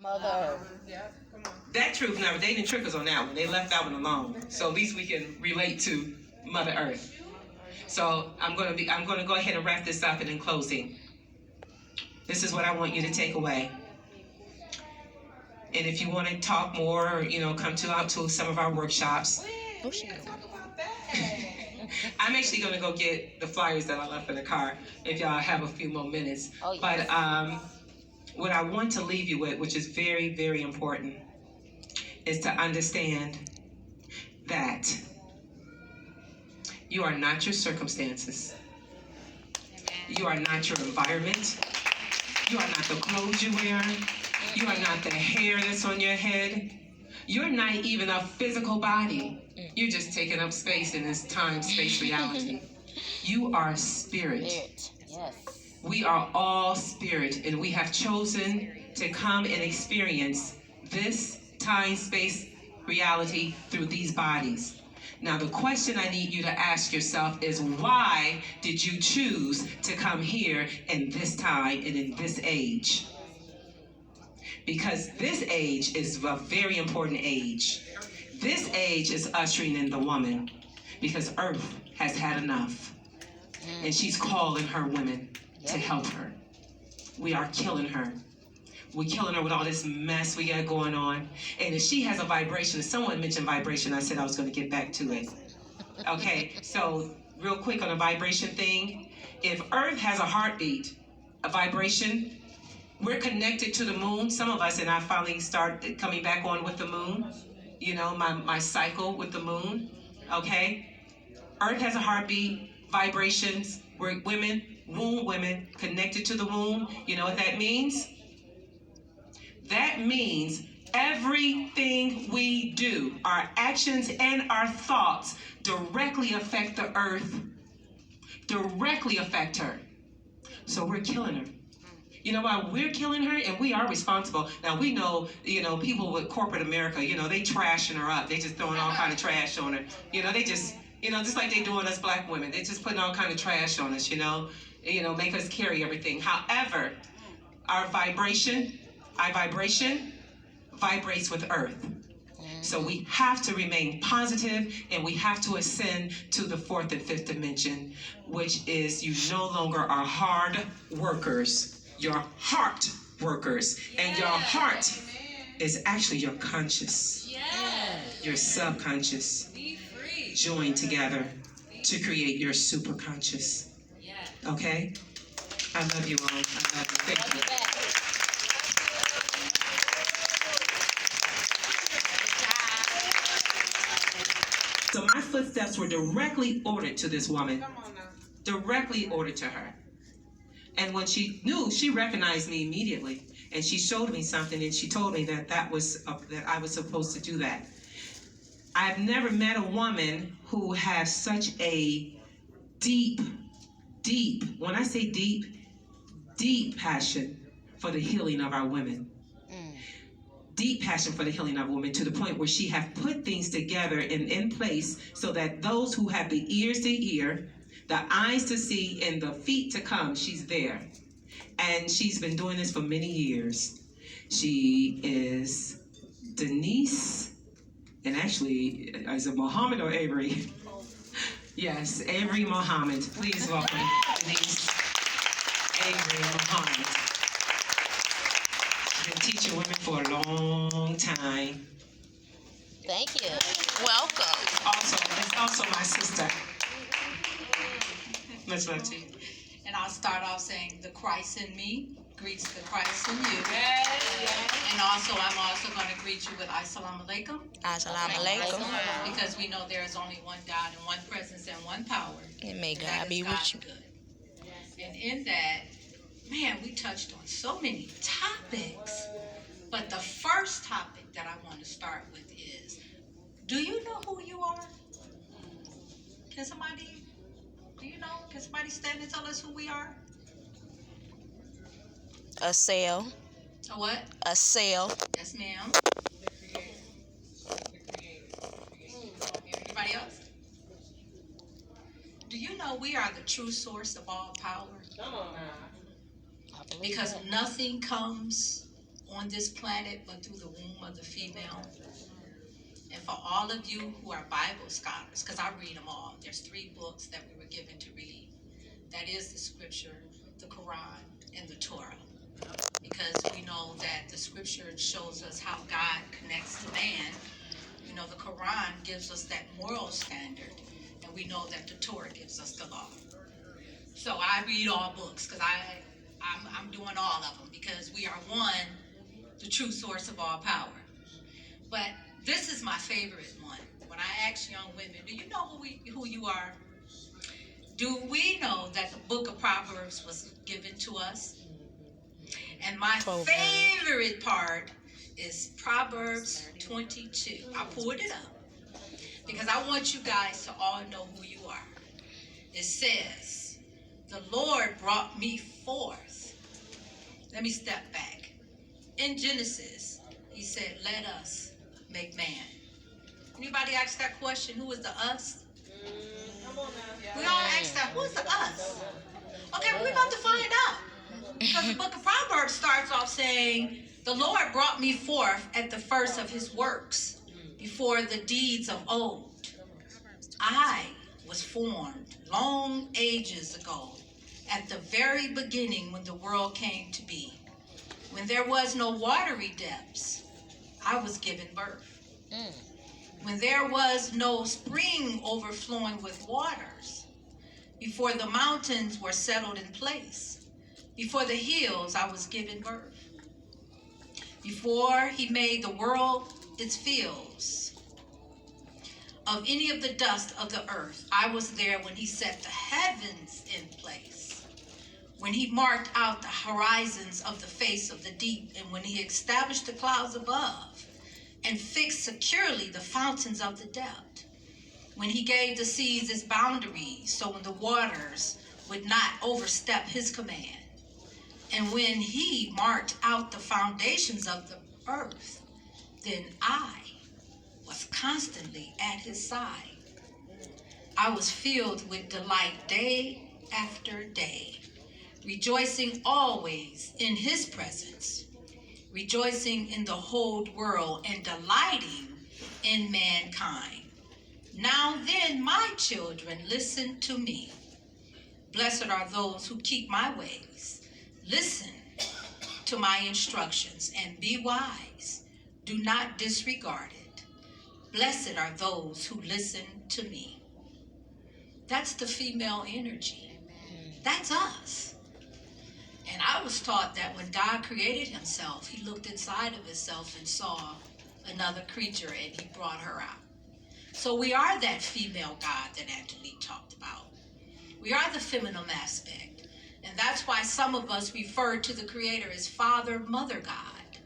Mother. Yeah, come on. That truth, now they didn't trick us on that one. They left that one alone. So at least we can relate to Mother Earth. So I'm gonna go ahead and wrap this up, and in closing, this is what I want you to take away. And if you want to talk more, or, come out to some of our workshops. I'm actually going to go get the flyers that I left in the car if y'all have a few more minutes. Oh, yes. But what I want to leave you with, which is very, very important, is to understand that you are not your circumstances. You are not your environment. You are not the clothes you wear. You are not the hair that's on your head. You're not even a physical body. You're just taking up space in this time-space reality. You are spirit. Yes. We are all spirit, and we have chosen to come and experience this time-space reality through these bodies. Now, the question I need you to ask yourself is, why did you choose to come here in this time and in this age? Because this age is a very important age. This age is ushering in the woman, because Earth has had enough. And she's calling her women to help her. We are killing her. We're killing her with all this mess we got going on. And if she has a vibration, if someone mentioned vibration, I said I was going to get back to it. Okay, so real quick on a vibration thing. If Earth has a heartbeat, a vibration, we're connected to the moon. Some of us, and I finally started coming back on with the moon. My cycle with the moon. Okay? Earth has a heartbeat, vibrations. We're women, womb women, connected to the womb. You know what that means? That means everything we do, our actions and our thoughts, directly affect the Earth, directly affect her. So we're killing her. You know why we're killing her? And we are responsible. Now, we know, people with corporate America, they trashing her up. They just throwing all kind of trash on her. They just, just like they doing us black women. They just putting all kind of trash on us, make us carry everything. However, our vibration vibrates with Earth. So we have to remain positive, and we have to ascend to the 4th and 5th dimension, which is you no longer are hard workers. Your heart workers. And your heart is actually your conscious. Your subconscious. Joined together to create your superconscious. Okay? I love you all. I love you. Thank you. So my footsteps were directly ordered to this woman. Directly ordered to her. And when she knew, she recognized me immediately. And she showed me something, and she told me that that I was supposed to do that. I've never met a woman who has such a deep, when I say deep passion for the healing of our women. Deep passion for the healing of women, to the point where she have put things together and in place so that those who have the ears to hear, the eyes to see, and the feet to come, she's there. And she's been doing this for many years. She is Denise, and actually, is it Muhammad or Avery? Yes, Avery Muhammad. Please welcome Denise Avery Muhammad. She's been teaching women for a long time. Thank you. Welcome. It's also my sister. Much love to you. And I'll start off saying, the Christ in me greets the Christ in you. And I'm also going to greet you with Assalamu alaikum. Assalamu alaikum. Because we know there is only one God and one presence and one power. And may God be with you. And in that, man, we touched on so many topics. But the first topic that I want to start with is, do you know who you are? Can somebody stand and tell us who we are? A cell. A what? A cell. Yes, ma'am. Anybody else? Do you know we are the true source of all power? Come on now. Because nothing comes on this planet but through the womb of the female. And for all of you who are Bible scholars, because I read them all, there's 3 books that we were given to read. That is the scripture, the Quran, and the Torah. Because we know that the scripture shows us how God connects to man. You know, the Quran gives us that moral standard, and we know that the Torah gives us the law. So I read all books because I'm doing all of them because we are one, the true source of all power. But this is my favorite one. When I ask young women, do you know who you are? Do we know that the book of Proverbs was given to us? And my favorite part is Proverbs 22. I pulled it up because I want you guys to all know who you are. It says, the Lord brought me forth. Let me step back. In Genesis, he said, let us make man. Anybody ask that question? Who is the us? We all ask that. Who's the us? Okay, we're about to find out. Because the book of Proverbs starts off saying, the Lord brought me forth at the first of his works, before the deeds of old. I was formed long ages ago, at the very beginning when the world came to be. When there was no watery depths, I was given birth. When there was no spring overflowing with waters, before the mountains were settled in place, before the hills I was given birth. Before he made the world its fields, of any of the dust of the earth, I was there when he set the heavens in place, when he marked out the horizons of the face of the deep, and when he established the clouds above, and fixed securely the fountains of the depth, when he gave the seas its boundaries, so when the waters would not overstep his command, and when he marked out the foundations of the earth, then I was constantly at his side. I was filled with delight day after day, rejoicing always in his presence, rejoicing in the whole world and delighting in mankind. Now then, my children, listen to me. Blessed are those who keep my ways. Listen to my instructions and be wise. Do not disregard it. Blessed are those who listen to me. That's the female energy. That's us. And I was taught that when God created himself, he looked inside of himself and saw another creature and he brought her out. So we are that female God that Angelique talked about. We are the feminine aspect. And that's why some of us refer to the Creator as Father, Mother God.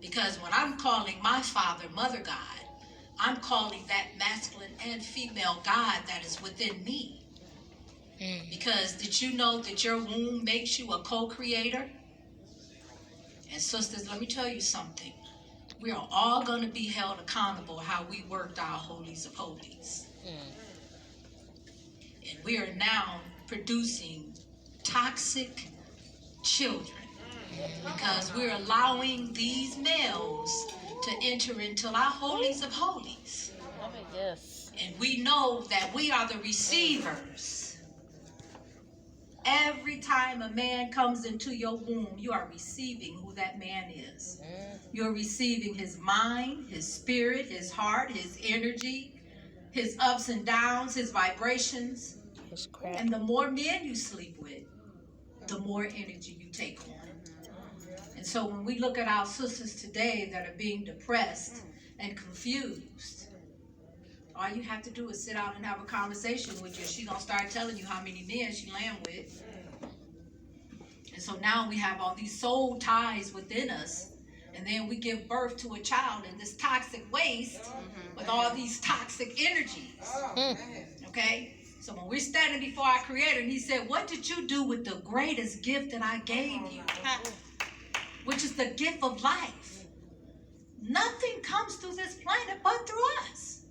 Because when I'm calling my Father, Mother God, I'm calling that masculine and female God that is within me. Because did you know that your womb makes you a co-creator? And sisters, let me tell you something. We are all going to be held accountable how we worked our holies of holies. And we are now producing toxic children because we're allowing these males to enter into our holies of holies. Yes. And we know that we are the receivers. Every time a man comes into your womb, you are receiving who that man is. You're receiving his mind, his spirit, his heart, his energy, his ups and downs, his vibrations. And the more men you sleep with, the more energy you take on. And so when we look at our sisters today that are being depressed and confused, all you have to do is sit out and have a conversation with you. She's going to start telling you how many men she laying with. And so now we have all these soul ties within us. And then we give birth to a child in this toxic waste with all these toxic energies. Okay? So when we're standing before our Creator and he said, what did you do with the greatest gift that I gave you? Which is the gift of life. Nothing comes through this planet but through us.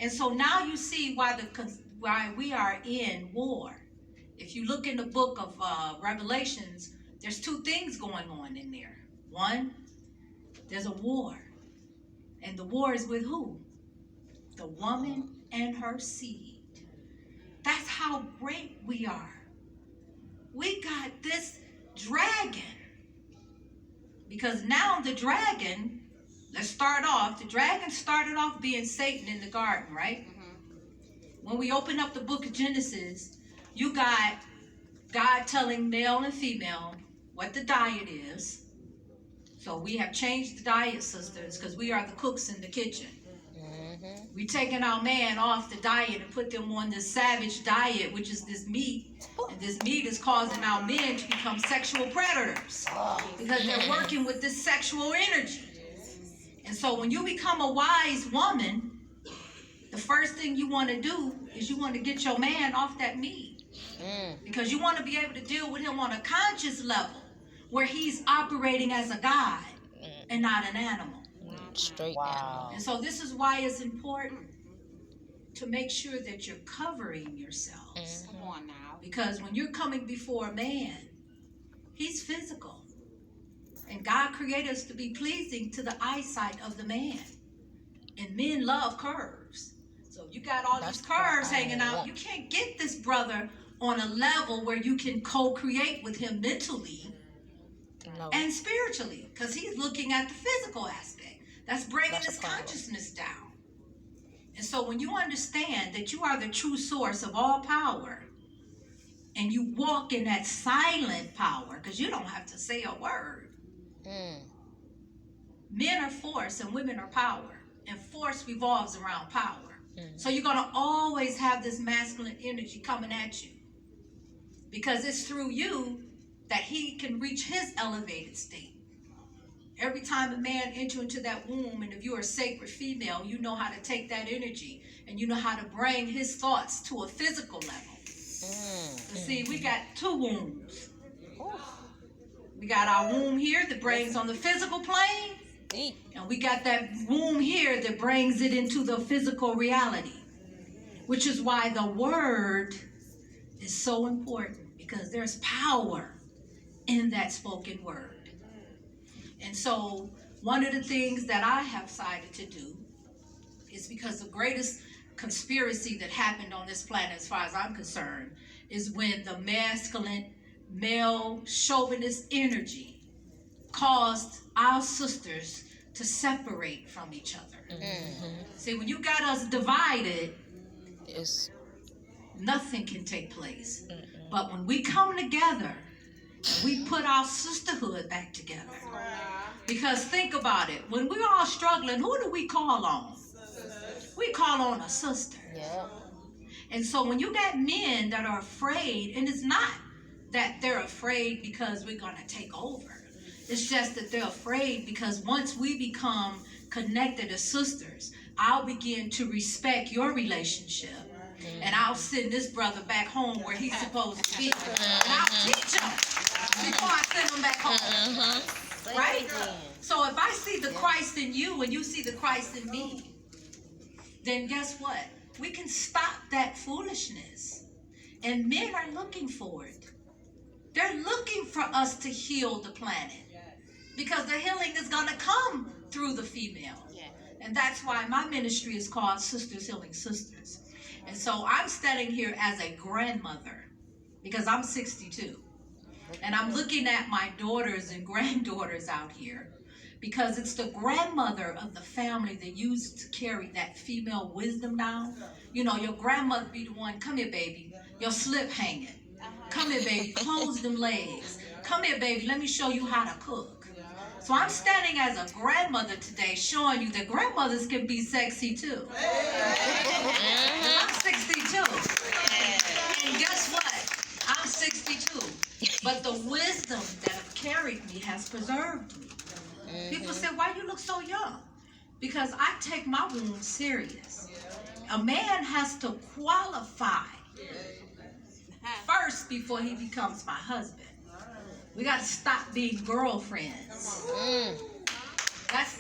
And so now you see why we are in war. If you look in the book of Revelations, there's 2 things going on in there. One, There's a war. And the war is with who? The woman and her seed. That's how great we are. We got this dragon. Because now the dragon, let's start off. The dragon started off being Satan in the garden, right? When we open up the book of Genesis, you got God telling male and female what the diet is. So we have changed the diet, sisters, because we are the cooks in the kitchen. We're taking our man off the diet and put them on this savage diet, which is this meat. And this meat is causing our men to become sexual predators because they're working with this sexual energy. And so when you become a wise woman, the first thing you want to do is you want to get your man off that meat. Because you want to be able to deal with him on a conscious level where he's operating as a God and not an animal. Straight Wow. And so this is why it's important to make sure that you're covering yourselves. Come on now. Because when you're coming before a man, he's physical. And God created us to be pleasing to the eyesight of the man. And men love curves. So you got all these curves hanging out. You can't get this brother on a level where you can co-create with him mentally and spiritually. Because he's looking at the physical aspect. That's bringing his consciousness down. And so when you understand that you are the true source of all power, and you walk in that silent power, because you don't have to say a word. Men are force and women are power. And force revolves around power. So you're going to always have this masculine energy coming at you. Because it's through you that he can reach his elevated state. Every time a man enters into that womb, and if you're a sacred female, you know how to take that energy and you know how to bring his thoughts to a physical level. See, we got two wombs. We got our womb here that brings on the physical plane, and we got that womb here that brings it into the physical reality, which is why the word is so important, because there's power in that spoken word. And so one of the things that I have decided to do is, because the greatest conspiracy that happened on this planet, as far as I'm concerned, is when the masculine, male, chauvinist energy caused our sisters to separate from each other. See, when you got us divided, nothing can take place. But when we come together, we put our sisterhood back together. Because think about it. When we're all struggling, who do we call on? We call on a sister. Yeah. And so when you got men that are afraid, and it's not that they're afraid because we're going to take over. It's just that they're afraid because once we become connected as sisters, I'll begin to respect your relationship. And I'll send this brother back home where he's supposed to be. And I'll teach him before I send him back home. Right? So if I see the Christ in you and you see the Christ in me, then guess what? We can stop that foolishness. And men are looking for it. They're looking for us to heal the planet. Because the healing is going to come through the female. And that's why my ministry is called Sisters Healing Sisters. And so I'm standing here as a grandmother because I'm 62. And I'm looking at my daughters and granddaughters out here because it's the grandmother of the family that used to carry that female wisdom down. You know, your grandmother be the one, come here, baby, your slip hanging. Come here, baby, close them legs. Come here, baby, let me show you how to cook. So I'm standing as a grandmother today showing you that grandmothers can be sexy too. I'm 62. And guess what? I'm 62. But the wisdom that have carried me has preserved me. People say, why you look so young? Because I take my womb serious. A man has to qualify first before he becomes my husband. We got to stop being girlfriends. That's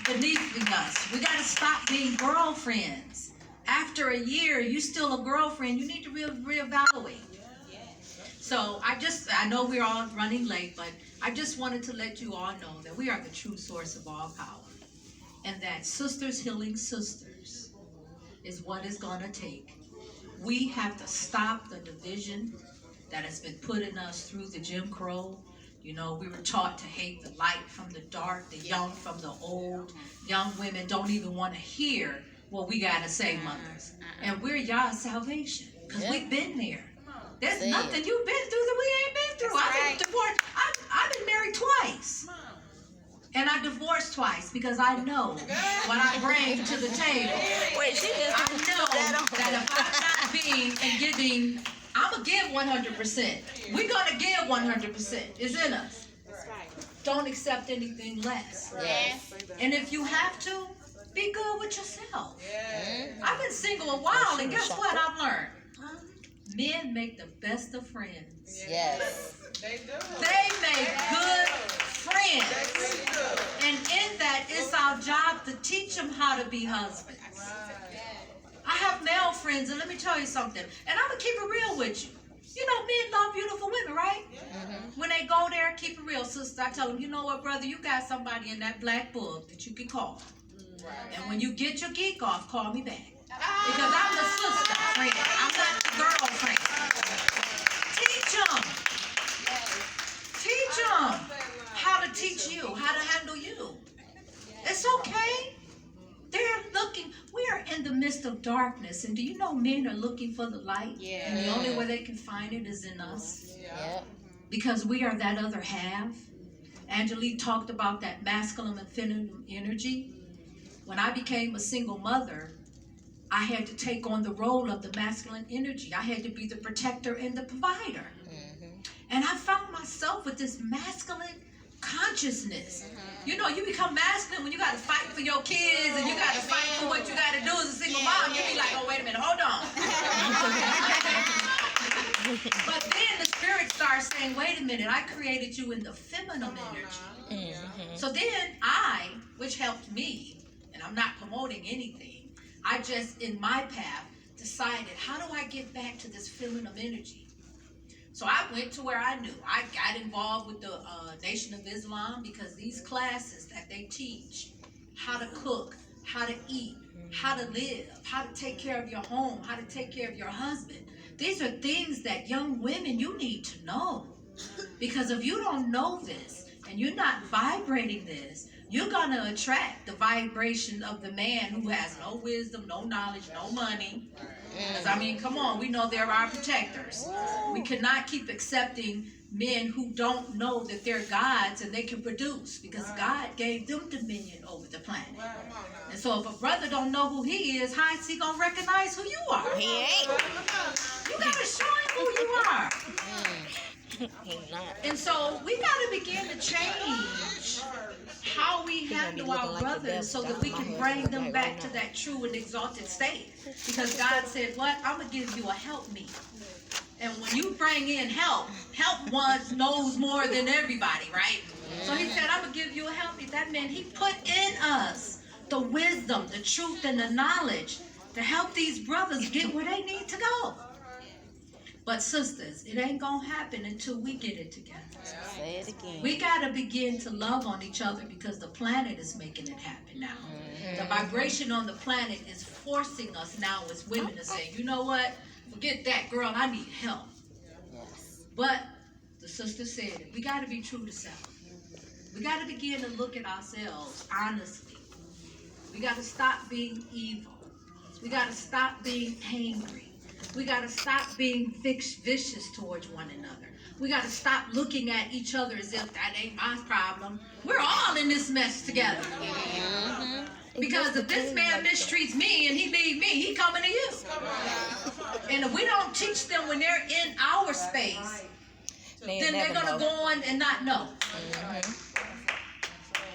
beneath us. We got to stop being girlfriends. After a year, you still a girlfriend. You need to reevaluate. So I know we're all running late, but I just wanted to let you all know that we are the true source of all power. And that sisters healing sisters is what it's gonna take. We have to stop the division that has been put in us through the Jim Crow. You know, we were taught to hate the light from the dark, the young from the old. Young women don't even want to hear what we got to say, mothers. And we're y'all's salvation, because we've been there. There's nothing you've been through that we ain't been through. I've been divorced. I've been married twice. And I divorced twice because I know what I bring to the table. Wait, she just I know that if I'm not being and giving, I'm going to give 100%. We're going to give 100%. It's in us. Don't accept anything less. Yes. And if you have to, be good with yourself. I've been single a while, and guess what I've learned? Men make the best of friends. Yes. They make good friends. And in that, it's our job to teach them how to be husbands. I have male friends, and let me tell you something. And I'm going to keep it real with you. You know, men love beautiful women, right? When they go there, keep it real, sister. I tell them, you know what, brother? You got somebody in that black book that you can call. And when you get your geek off, call me back. Because I'm the sister friend. I'm not the girlfriend. Teach them. Teach them how to teach you, how to handle you. It's okay. They're looking. We are in the midst of darkness. And do you know men are looking for the light? Yeah. And the only way they can find it is in us. Yeah. Because we are that other half. Angelique talked about that masculine and feminine energy. When I became a single mother, I had to take on the role of the masculine energy. I had to be the protector and the provider. And I found myself with this masculine consciousness. You know, you become masculine when you got to fight for your kids and you got to fight for what you got to do as a single mom. You be like, oh, wait a minute, hold on. But then the spirit starts saying, wait a minute, I created you in the feminine energy. So then I, which helped me, and I'm not promoting anything, I just, in my path, decided, how do I get back to this feminine energy? So I went to where I knew. I got involved with the Nation of Islam, because these classes that they teach, how to cook, how to eat, how to live, how to take care of your home, how to take care of your husband. These are things that young women, you need to know. Because if you don't know this and you're not vibrating this, you're going to attract the vibration of the man who has no wisdom, no knowledge, no money. Because, I mean, come on, we know they're our protectors. We cannot keep accepting men who don't know that they're gods and they can produce, because God gave them dominion over the planet. And so if a brother don't know who he is, how is he going to recognize who you are? he ain't. You got to show him who you are. He not. And so we got to begin to change how we handle our brothers so that we can bring them back to that true and exalted state. Because God said, what? I'm going to give you a helpmeet. And when you bring in help one knows more than everybody, right? So he said, I'm going to give you a helpmeet. That meant he put in us the wisdom, the truth, and the knowledge to help these brothers get where they need to go. But sisters, it ain't going to happen until we get it together. Say it again. We got to begin to love on each other, because the planet is making it happen now. The vibration on the planet is forcing us now as women to say, you know what? Forget that, girl. I need help. Yes. But the sister said it. We got to be true to self. We got to begin to look at ourselves honestly. We got to stop being evil. We got to stop being angry. We got to stop being vicious towards one another. We got to stop looking at each other as if that ain't my problem. We're all in this mess together. Because if this man mistreats me and he leave me, he coming to you. And if we don't teach them when they're in our space, then they're going to go on and not know.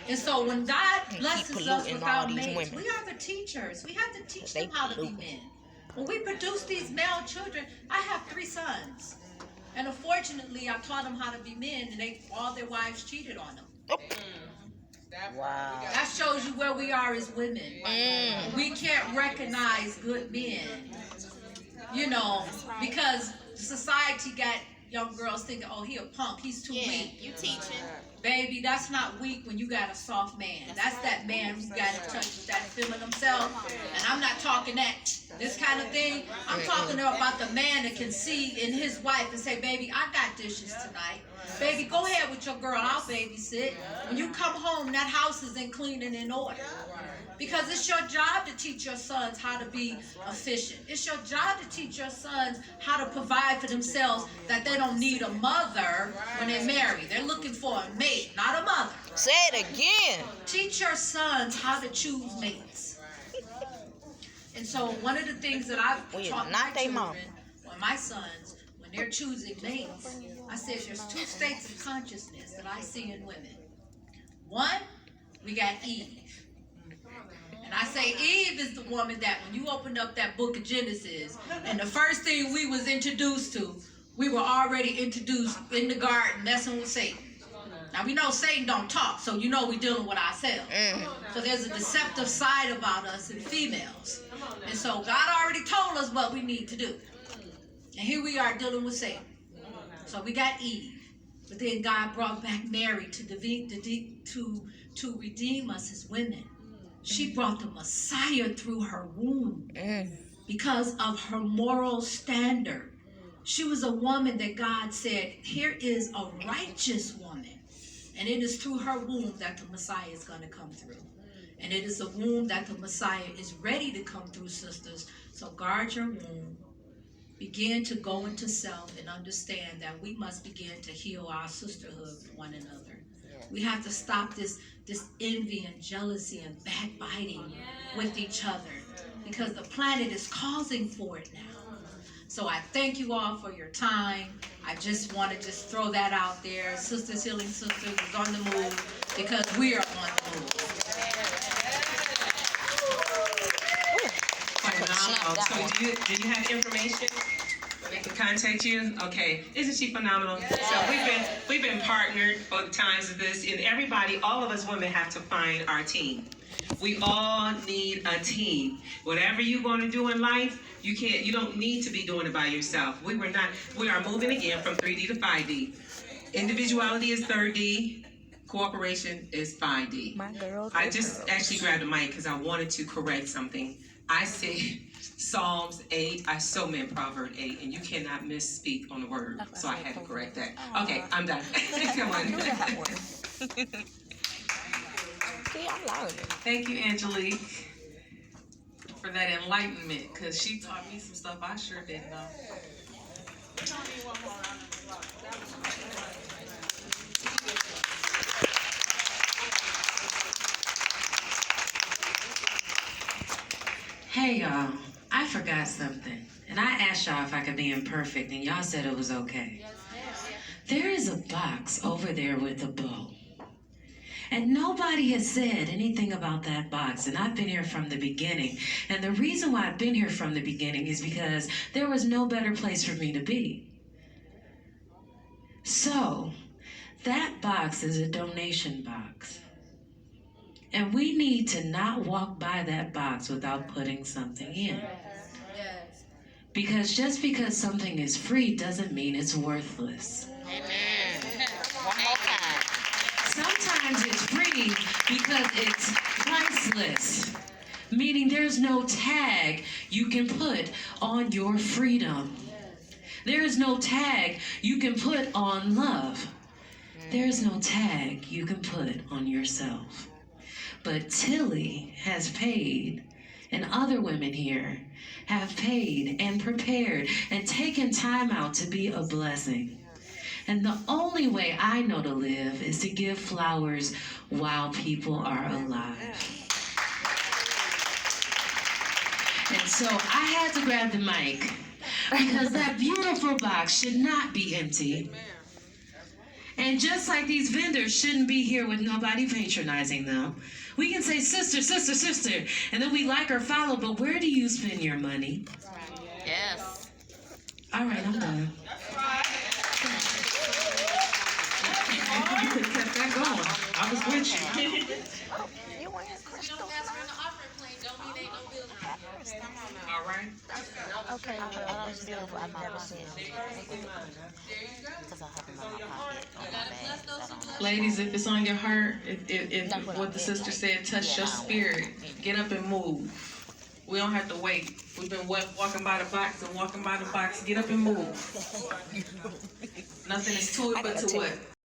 And so when God blesses us with our mates, we are the teachers. We have to teach them how to be men. When we produce these male children, I have 3 sons. And unfortunately, I taught them how to be men, and all their wives cheated on them. Wow. That shows you where we are as women. We can't recognize good men, you know, because society got young girls thinking, oh, he a punk, he's too weak. You teaching. Baby, that's not weak when you got a soft man. That's that man who got in touch with that feeling himself. And I'm not talking this kind of thing. I'm talking about the man that can see in his wife and say, baby, I got dishes tonight. Baby, go ahead with your girl. I'll babysit. When you come home, that house is in clean and in order. Because it's your job to teach your sons how to be efficient. It's your job to teach your sons how to provide for themselves, that they don't need a mother when they marry. They're looking for a mate, not a mother. Say it again. Teach your sons how to choose mates. And so one of the things that I've taught my children, or my sons, when they're choosing mates, I said there's two states of consciousness that I see in women. One, we got Eve. And I say Eve is the woman that when you opened up that book of Genesis, and the first thing we was introduced to, we were already introduced in the garden messing with Satan. Now we know Satan don't talk, so you know we're dealing with ourselves. So there's a deceptive side about us in females. And so God already told us what we need to do. And here we are dealing with Satan. So we got Eve. But then God brought back Mary to redeem us as women. She brought the Messiah through her womb because of her moral standard. She was a woman that God said, here is a righteous woman. And it is through her womb that the Messiah is going to come through. And it is a womb that the Messiah is ready to come through, sisters. So guard your womb. Begin to go into self and understand that we must begin to heal our sisterhood with one another. We have to stop this envy and jealousy and backbiting with each other, because the planet is causing for it now. So I thank you all for your time. I just want to throw that out there. Sisters Healing Sisters is on the move because we are on the move. Phenomenal. So do you have information? They can contact you. Okay, isn't she phenomenal? So we've been partnered both times with this, and everybody, all of us women have to find our team. We all need a team. Whatever you're going to do in life, you don't need to be doing it by yourself. We are moving again from 3D to 5D. Individuality is 3D. Cooperation is 5D. My girl. I just actually grabbed the mic because I wanted to correct something. I say Psalms 8, I so meant Proverb 8, and you cannot misspeak on the word, so I had to correct that. Okay, I'm done. Come on. See, I'm learning. Thank you, Angelique, for that enlightenment, because she taught me some stuff I sure didn't know. Hey y'all, I forgot something, and I asked y'all if I could be imperfect, and y'all said it was okay. There is a box over there with a bow, and nobody has said anything about that box, and I've been here from the beginning, and the reason why I've been here from the beginning is because there was no better place for me to be. So, that box is a donation box. And we need to not walk by that box without putting something in. Yes. Because just because something is free doesn't mean it's worthless. Amen. One more time. Sometimes it's free because it's priceless. Meaning there's no tag you can put on your freedom. There is no tag you can put on love. There is no tag you can put on yourself. But Tilly has paid, and other women here have paid and prepared and taken time out to be a blessing. And the only way I know to live is to give flowers while people are alive. And so I had to grab the mic because that beautiful box should not be empty. And just like these vendors shouldn't be here with nobody patronizing them, we can say, sister, sister, sister, and then we like or follow, but where do you spend your money? Yes. All right, I'm done. You could have kept that going. I was with you. You wearing crystals? All right. Okay. I'm still in my pocket. Because I have them in my pocket. In my bag. So I don't know. Ladies, if it's on your heart, if what the sister said touched your spirit, get up and move. We don't have to wait. We've been walking by the box and walking by the box. Get up and move. Nothing is to it but to what?